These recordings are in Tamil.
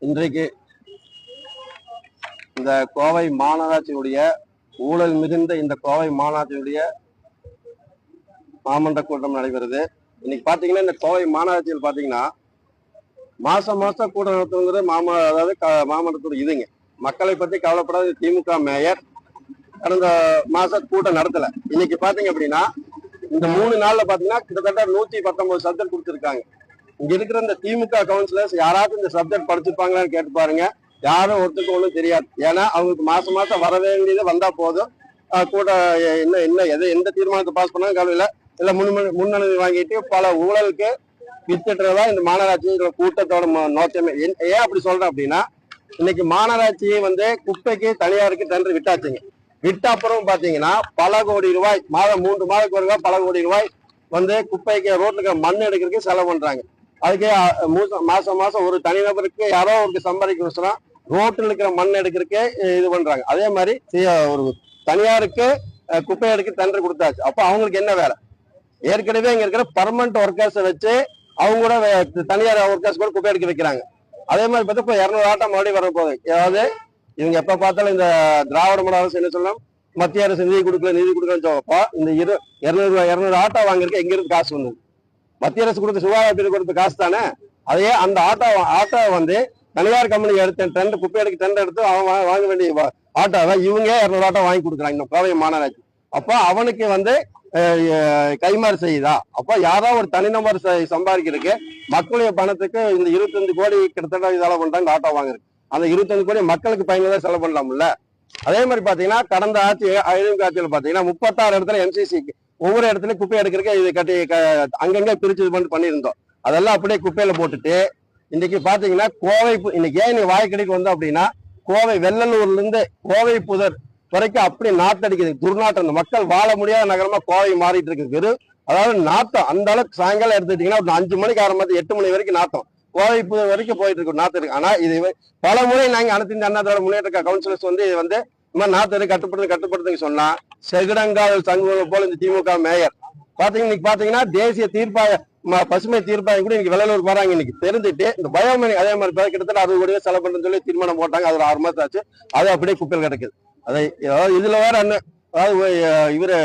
இன்றைக்கு இந்த கோவை மாநகராட்சியினுடைய ஊழல் மிகுந்த இந்த கோவை மாநகராட்சியினுடைய மாமன்ற கூட்டம் நடைபெறுது. இன்னைக்கு பாத்தீங்கன்னா இந்த கோவை மாநகராட்சியில் பாத்தீங்கன்னா மாசம் கூட்டம் நடத்துங்கிறது அதாவது மாமன்றத்தோட இதுங்க. மக்களை பத்தி கவலைப்படாத திமுக மேயர் கடந்த மாசம் கூட்டம் நடத்தல. இன்னைக்கு பாத்தீங்க அப்படின்னா இந்த 3 நாள்ல பாத்தீங்கன்னா கிட்டத்தட்ட 119 சப்ஜெக்ட் கொடுத்துருக்காங்க. இங்க இருக்கிற இந்த திமுக கவுன்சிலர்ஸ் யாராவது இந்த சப்ஜெக்ட் படிச்சிருப்பாங்களான்னு கேட்டு பாருங்க. யாரும் ஒருத்தருக்கு ஒன்றும் தெரியாது. ஏன்னா அவங்களுக்கு மாசம் வர வேண்டியது வந்தா போதும். கூட என்ன எந்த தீர்மானத்தை பாஸ் பண்ணாலும் கவலையில இல்ல முன்னனுமதி வாங்கிட்டு பல ஊழலுக்கு வித்துட்டுறதா இந்த மாநகராட்சி கூட்டத்தோட நோக்கமே. ஏன் அப்படி சொல்றேன் அப்படின்னா இன்னைக்கு மாநகராட்சியை குப்பைக்கு தனியாருக்கு டெண்டர் விட்டாச்சுங்க. விட்ட அப்புறம் பாத்தீங்கன்னா பல கோடி ரூபாய் மாதம் 3 மாதத்துக்கு ஒரு ரூபாய் பல கோடி ரூபாய் குப்பைக்கு ரோட்ல மண் எடுக்கிறதுக்கு செலவு பண்றாங்க. அதுக்கு மாசம் ஒரு தனிநபருக்கு யாரோ ஒரு சம்பாதிக்க ரோட்டில் இருக்கிற மண் எடுக்கிறதுக்கு இது பண்றாங்க. அதே மாதிரி ஒரு தனியாருக்கு குப்பை எடுக்க டெண்டர் கொடுத்தாச்சு. அப்போ அவங்களுக்கு என்ன வேலை? ஏற்கனவே இங்க இருக்கிற பர்மனன்ட் ஒர்க்கர்ஸை வச்சு அவங்க கூட தனியார் ஒர்க்கர்ஸ் கூட குப்பை எடுக்க வைக்கிறாங்க. அதே மாதிரி பார்த்தா இப்போ 200 ஆட்டம் மறுபடியும் வரப்போகுது. அதாவது இவங்க எப்ப பார்த்தாலும் இந்த திராவிட மாடல் அரசு என்ன சொல்லலாம், மத்திய அரசு நிதி கொடுக்கலன்னு சொல்லப்போ இந்த 200 ஆட்டோ வாங்கிருக்க எங்க இருந்து காசு வந்தது? மத்திய அரசு கொடுத்த சுகாதாரத்துறை கொடுத்த காசு தானே. அதையே அந்த ஆட்டோ தனியார் கம்பெனி எடுத்து குப்பை எடுக்க டெண்டர் எடுத்து அவன் வாங்க வேண்டிய ஆட்டோவை இவங்க 200 ஆட்டோ வாங்கி கொடுக்குறாங்க இந்த கோவை மாநகராட்சி. அப்போ அவனுக்கு கைமாறு செய்யுதா? அப்போ யாரோ ஒரு தனிநபர் சம்பாதிக்கிறதுக்கு மக்களுடைய பணத்துக்கு இந்த 25 கோடி கிட்டத்தட்ட செலவு பண்றாங்க ஆட்டோ வாங்குறது. அந்த 25 கோடி மக்களுக்கு பயனுள்ளதா செலவு பண்ணலாம்ல. அதே மாதிரி பாத்தீங்கன்னா கடந்த ஆட்சியில் பாத்தீங்கன்னா 36 இடத்துல எம்சிசிக்கு ஒவ்வொரு இடத்துலயும் குப்பை எடுக்கிறதுக்கு இது கட்டி அங்கங்க பிரிச்சு பண்ணியிருந்தோம். அதெல்லாம் அப்படியே குப்பையில போட்டுட்டு இன்னைக்கு பாத்தீங்கன்னா கோவை இன்னைக்கு ஏன் வாய்க்கடிக்கு வந்தோம் அப்படின்னா கோவை வெள்ளலூர்ல இருந்து கோவை புதர் வரைக்கும் அப்படி நாத்தடிக்குது. துர்நாற்றம். மக்கள் வாழ முடியாத நகரமா கோவை மாறிட்டு இருக்கு. அதாவது நாத்தம் அந்த அளவுக்கு சாயங்காலம் எடுத்துட்டீங்கன்னா 5 மணிக்கு ஆரம்பிச்சு 8 மணி வரைக்கும் நாத்தம் கோவை புதர் வரைக்கும் போயிட்டு இருக்கு நாத்து இருக்கு. ஆனா இது பல முறை நாங்க அனைத்து இந்த அண்ணாதோட முன்னேற்ற கவுன்சிலர்ஸ் இந்த மாதிரி நாத்து கட்டுப்படுத்துன்னு சொன்னா செகுடங்கால் சங்குவம் போல இந்த திமுக மேயர் பாத்தீங்கன்னா தேசிய பசுமை தீர்ப்பாயம் கூட இன்னைக்கு வெள்ளலூர் போறாங்க. இன்னைக்கு தெரிஞ்சுட்டு இந்த பயோமணி அதே மாதிரி கிட்டத்தட்ட 60 கோடி செலவு பண்ணுன்னு சொல்லி தீர்மானம் போட்டாங்க. அது 6 மாசம் ஆச்சு. அது அப்படியே குப்பையில் கிடக்குது. இதுல வேற இவரு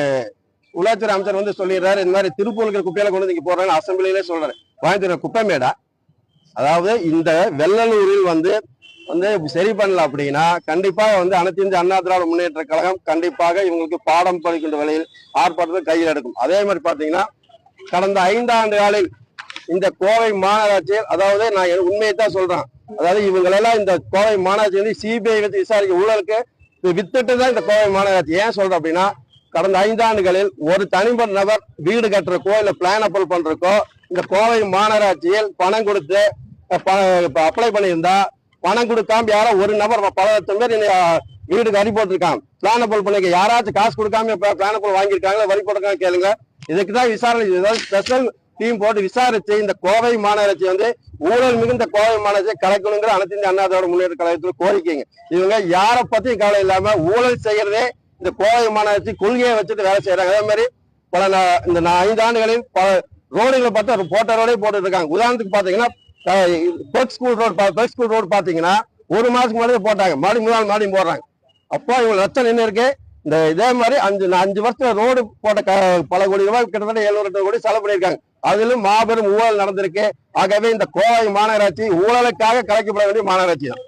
உள்ளாட்சித்துறை அமைச்சர் சொல்லிடுறாரு, இந்த மாதிரி திருப்பூருக்கு குப்பையில கொண்டு நீங்க போறாங்க அசம்பிளிலே சொல்றாரு. வாங்கி குப்பை மேடா. அதாவது இந்த வெள்ளலூரில் சரி பண்ணல அப்படின்னா கண்டிப்பாக அனைத்து இந்திய அண்ணா திராவிட முன்னேற்ற கழகம் கண்டிப்பாக இவங்களுக்கு பாடம் படிக்கின்ற வேளையில் ஆர்ப்பாட்டத்தை கையில் எடுக்கும். அதே மாதிரி பாத்தீங்கன்னா கடந்த 5 ஆண்டு காலில் இந்த கோவை மாநகராட்சியில் அதாவது நான் உண்மையை தான் சொல்றேன். அதாவது இவங்களெல்லாம் இந்த கோவை மாநகராட்சி சிபிஐ வச்சு விசாரிக்க ஊழலுக்கு வித்துட்டு தான் இந்த கோவை மாநகராட்சி. ஏன் சொல்றேன் அப்படின்னா கடந்த 5 ஆண்டுகளில் ஒரு தனிப்பட்ட நபர் வீடு கட்டுறக்கோ இல்ல பிளான் அப்ரூவல் பண்றக்கோ இந்த கோவை மாநகராட்சியில் பணம் கொடுத்து அப்ளை பண்ணியிருந்தா பணம் கொடுக்காம யாரோ ஒரு நபர் பல லட்சம் பேர் வீடுக்கு வரி போட்டிருக்காங்க. பிளான் அப்ரூவல் பண்ணிக்க யாராச்சும் காசு கொடுக்காம பிளான் அப்ரூவல் வாங்கியிருக்காங்களா வரி போட்டிருக்காங்க கேளுங்க. இதுக்குதான் விசாரணை ஸ்பெஷல் டீம் போட்டு விசாரிச்சு இந்த கோவை மாநகராட்சி ஊழல் மிகுந்த கோவை மாநகராட்சியை கலைக்கணுங்கிற அனைத்து இந்திய அண்ணா திராவிட முன்னேற்ற கழகத்தில் கோரிக்கைங்க. இவங்க யாரை பத்தியும் கவலை இல்லாம ஊழல் செய்யறதே இந்த கோவை மாநகராட்சி கொள்கையை வச்சுட்டு வேலை செய்யறாங்க. அதே மாதிரி இந்த 5 ஆண்டுகளில் பல ரோடுகளை பார்த்தா போட்ட ரோடே போட்டு இருக்காங்க. உதாரணத்துக்கு பாத்தீங்கன்னா பெர்க் ஸ்கூல் ரோடு பாத்தீங்கன்னா 1 மாசத்துக்கு முன்னாடி போட்டாங்க. மறுபடியும் போடுறாங்க. அப்போ இவங்க லட்சம் நின்று இருக்கு. இதே மாதிரி 5 வருஷத்துல ரோடு போட்ட பல கோடி ரூபாய் கிட்டத்தட்ட 700 கோடி செலவு பண்ணியிருக்காங்க. அதிலும் மாபெரும் ஊழல் நடந்திருக்கு. ஆகவே இந்த கோவை மாநகராட்சி ஊழலுக்காக கலைக்கப்பட வேண்டிய மாநகராட்சி தான்.